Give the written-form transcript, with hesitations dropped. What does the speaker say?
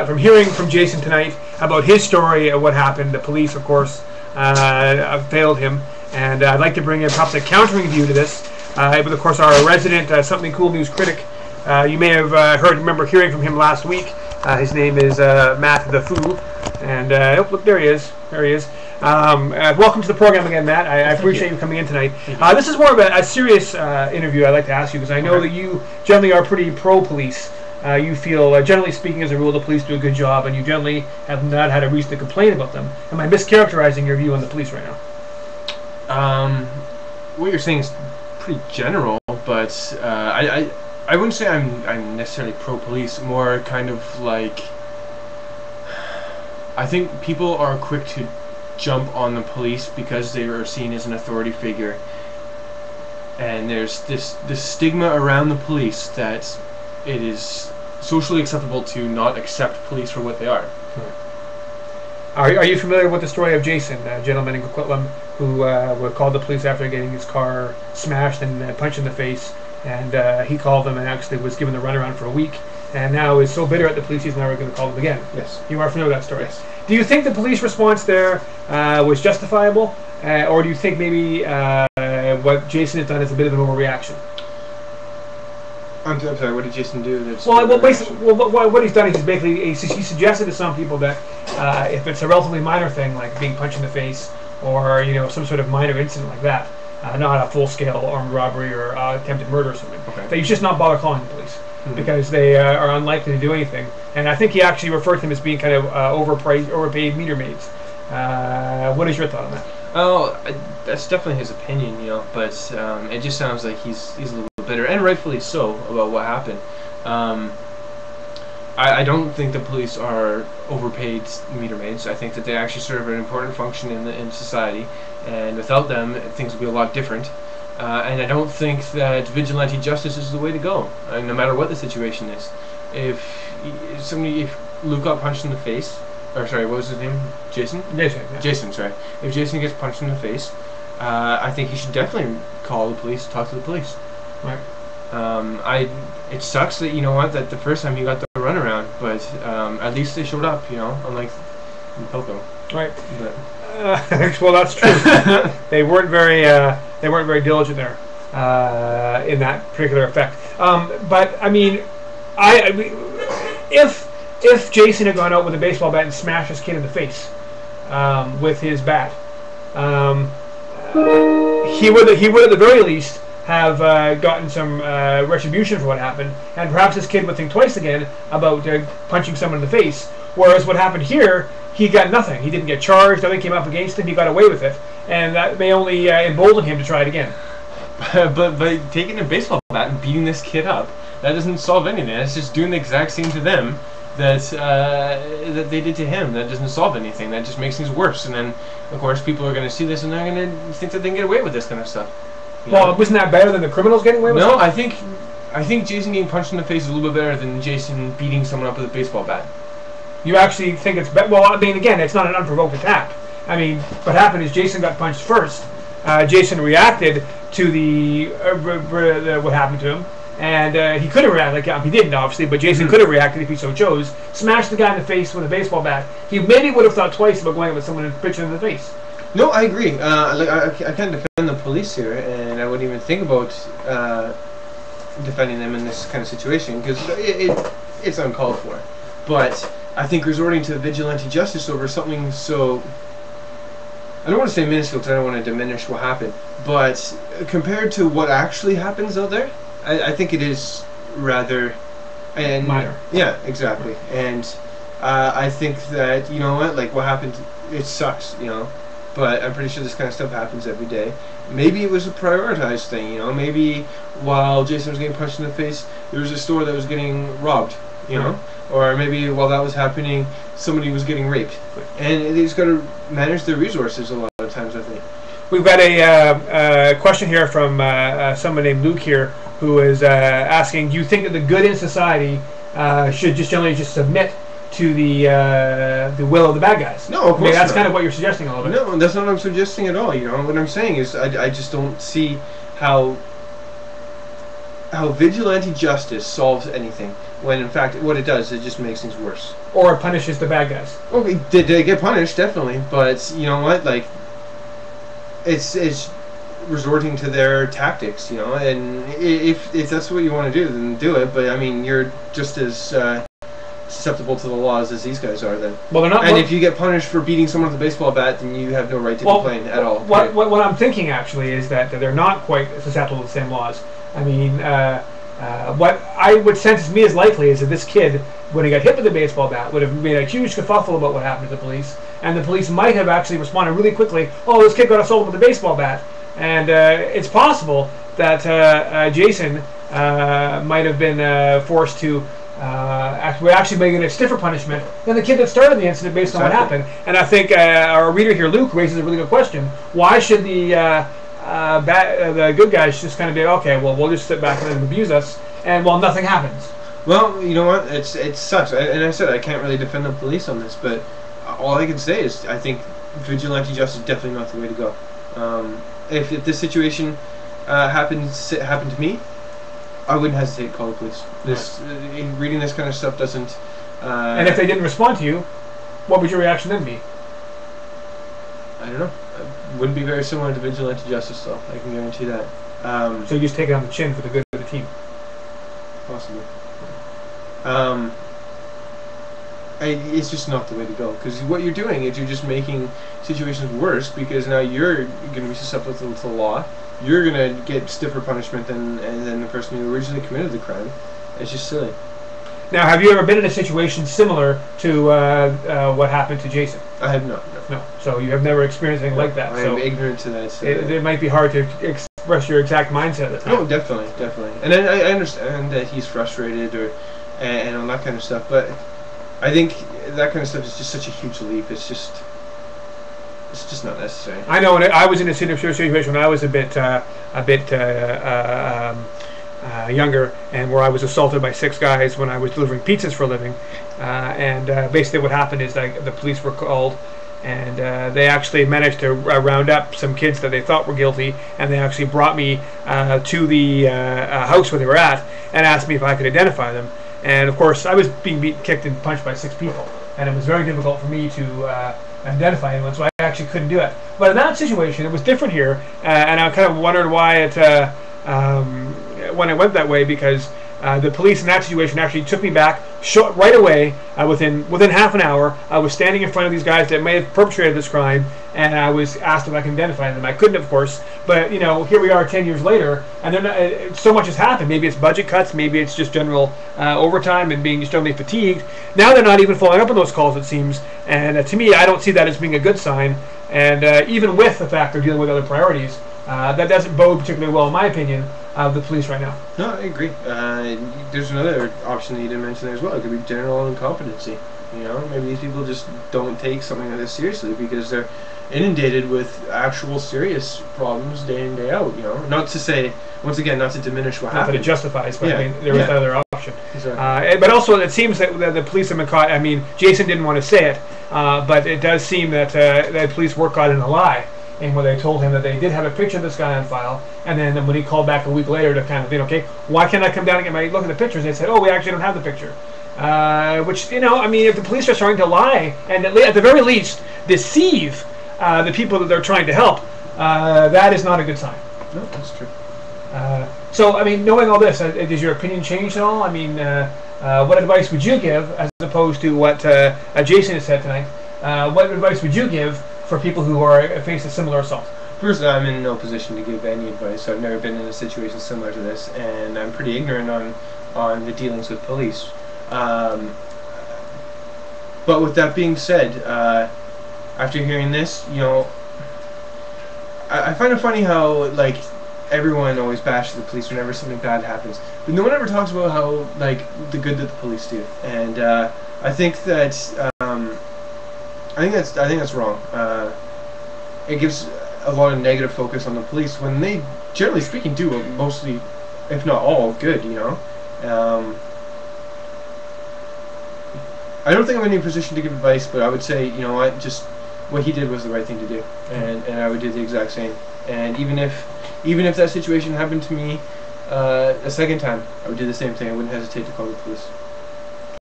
from hearing from Jason tonight about his story of what happened. The police, of course, failed him, and I'd like to bring in perhaps a countering view to this. But of course, our resident Something Cool news critic. You may have remember hearing from him last week. His name is Matt TheFu, and oh, look, there he is. There he is. Welcome to the program again, Matt. I appreciate you coming in tonight. This is more of a serious interview I'd like to ask you, because I know that you generally are pretty pro-police. You feel, generally speaking, as a rule, the police do a good job, and you generally have not had a reason to complain about them. Am I mischaracterizing your view on the police right now? What you're saying is pretty general, but I wouldn't say I'm necessarily pro-police. More kind of like, I think people are quick to jump on the police because they are seen as an authority figure, and there's this stigma around the police that it is socially acceptable to not accept police for what they are. Are you familiar with the story of Jason, a gentleman in Coquitlam who called the police after getting his car smashed and punched in the face, and he called them and actually was given the runaround for a week, and now is so bitter at the police he's never going to call them again? Yes. You are familiar with that story? Yes. Do you think the police response there was justifiable, or do you think maybe what Jason has done is a bit of an overreaction? I'm sorry, what did Jason do? What he's done is he suggested to some people that if it's a relatively minor thing, like being punched in the face, or some sort of minor incident like that, not a full-scale armed robbery or attempted murder or something, that you should just not bother calling the police, because they are unlikely to do anything. And I think he actually referred to them as being kind of overpaid meter maids. What is your thought on that? Oh, that's definitely his opinion, but it just sounds like he's a little bitter, and rightfully so, about what happened. I don't think the police are overpaid meter maids. I think that they actually serve an important function in society, and without them, things would be a lot different. And I don't think that vigilante justice is the way to go, no matter what the situation is. If Luke got punched in the face, or sorry, what was his name? Jason? Jason, yeah. Jason, sorry. If Jason gets punched in the face, I think he should definitely call the police, talk to the police. Right. It sucks that that the first time he got the runaround, but at least they showed up, unlike in Poco. Right. Well, that's true. They weren't very diligent there in that particular effect. But I mean, if Jason had gone out with a baseball bat and smashed his kid in the face with his bat, he would at the very least have gotten some retribution for what happened, and perhaps this kid would think twice again about punching someone in the face. Whereas what happened here, he got nothing. He didn't get charged. Nothing came up against him. He got away with it, and that may only embolden him to try it again. But taking a baseball bat and beating this kid up, that doesn't solve anything. That's just doing the exact same to them that they did to him. That doesn't solve anything. That just makes things worse. And then, of course, people are going to see this and they're going to think that they can get away with this kind of stuff. Well, wasn't that better than the criminals getting away with it? No, I think Jason getting punched in the face is a little bit better than Jason beating someone up with a baseball bat. You actually think it's better? Well, I mean, again, it's not an unprovoked attack. I mean, what happened is Jason got punched first. Jason reacted to what happened to him, and he could have reacted. He didn't, obviously, but Jason could have reacted if he so chose. Smashed the guy in the face with a baseball bat. He maybe would have thought twice about going up with someone and pitching in the face. No, I agree. I can't defend the police here, and I wouldn't even think about defending them in this kind of situation, because it's uncalled for. But I think resorting to vigilante justice over something so, I don't want to say minuscule because I don't want to diminish what happened, but compared to what actually happens out there, I think it is rather minor. Yeah, exactly. And I think that, what happened, it sucks, but I'm pretty sure this kind of stuff happens every day. Maybe it was a prioritized thing, maybe while Jason was getting punched in the face, there was a store that was getting robbed, or maybe while that was happening, somebody was getting raped. And they just got to manage their resources a lot of times, I think. We've got a question here from someone named Luke here, who is asking, do you think that the good in society should just generally just submit to the will of the bad guys? No, of course that's not. kind of what you're suggesting a little bit. No, that's not what I'm suggesting at all. What I'm saying is I just don't see how vigilante justice solves anything. when in fact what it does, it just makes things worse. Or it punishes the bad guys. Well, they get punished, definitely, but you know what, like, it's resorting to their tactics, you know, and if that's what you want to do, then do it, but I mean, you're just as susceptible to the laws as these guys are then. Well, they're not. And if you get punished for beating someone with a baseball bat, then you have no right to complain at all. What I'm thinking actually is that they're not quite susceptible to the same laws. I mean, what I would sense to me as likely is that this kid, when he got hit with a baseball bat, would have made a huge kerfuffle about what happened to the police, and the police might have actually responded really quickly. Oh, this kid got assaulted with a baseball bat, and it's possible that Jason might have been forced to. We're actually making a stiffer punishment than the kid that started the incident based on what happened. And I think our reader here, Luke, raises a really good question. Why should the good guys just kind of be, okay, well, we'll just sit back and let them abuse us, and well, nothing happens? Well, you know what? It sucks. And I said I can't really defend the police on this, but all I can say is I think vigilante justice is definitely not the way to go. If this situation happened to me, I wouldn't hesitate to call the police. Reading this kind of stuff doesn't... and if they didn't respond to you, what would your reaction then be? I don't know. It wouldn't be very similar to vigilante justice, though. I can guarantee that. So you just take it on the chin for the good of the team? Possibly. It's just not the way to go. Because what you're doing is you're just making situations worse, because now you're going to be susceptible to the law. You're going to get stiffer punishment than the person who originally committed the crime. It's just silly. Now, have you ever been in a situation similar to what happened to Jason? I have not. No. So you have never experienced anything like that. I am ignorant to that. So it might be hard to express your exact mindset at the time. No, definitely. And I understand that he's frustrated and all that kind of stuff, but I think that kind of stuff is just such a huge leap. It's just not necessary. I know. And I was in a situation when I was a bit younger, and where I was assaulted by 6 guys when I was delivering pizzas for a living. And basically, what happened is the police were called, and they actually managed to round up some kids that they thought were guilty, and they actually brought me to the house where they were at and asked me if I could identify them. And of course, I was being beaten, kicked, and punched by 6 people, and it was very difficult for me to identify anyone, so I actually couldn't do it. But in that situation, it was different here, and I kind of wondered why it when it went that way, because the police in that situation actually took me back right away. Within half an hour, I was standing in front of these guys that may have perpetrated this crime, and I was asked if I could identify them. I couldn't, of course, but you know, here we are 10 years later, and so much has happened. Maybe it's budget cuts, maybe it's just general overtime and being extremely fatigued. Now they're not even following up on those calls, it seems, and to me, I don't see that as being a good sign. And even with the fact they're dealing with other priorities, that doesn't bode particularly well, in my opinion, of the police right now. No, I agree. There's another option that you didn't mention there as well. It could be general incompetency. You know, maybe these people just don't take something like this seriously because they're inundated with actual serious problems day in, day out. You know, not to say, once again, not to diminish what happened. Not that it justifies, but I mean, there is another option. Exactly. But also, it seems that the police have been caught. I mean, Jason didn't want to say it, but it does seem that the police were caught in a lie, and where they told him that they did have a picture of this guy on file, and then when he called back a week later to kind of think, okay, why can't I come down and get my look at the pictures? They said, oh, we actually don't have the picture. Which, you know, I mean, if the police are starting to lie and at the very least deceive the people that they're trying to help, that is not a good sign. No, that's true. So, I mean, knowing all this, does your opinion change at all? I mean, what advice would you give, as opposed to what Jason has said tonight? What advice would you give for people who are faced a similar assault? First, I'm in no position to give any advice. I've never been in a situation similar to this, and I'm pretty ignorant on the dealings with police. But with that being said, after hearing this, you know, I find it funny how, like, everyone always bashes the police whenever something bad happens, but no one ever talks about how, like, the good that the police do. And I think that's wrong. It gives a lot of negative focus on the police when they, generally speaking, do mostly, if not all, good. You know. I don't think I'm in any position to give advice, but I would say, you know what, just what he did was the right thing to do, and I would do the exact same. And even if that situation happened to me a second time, I would do the same thing. I wouldn't hesitate to call the police.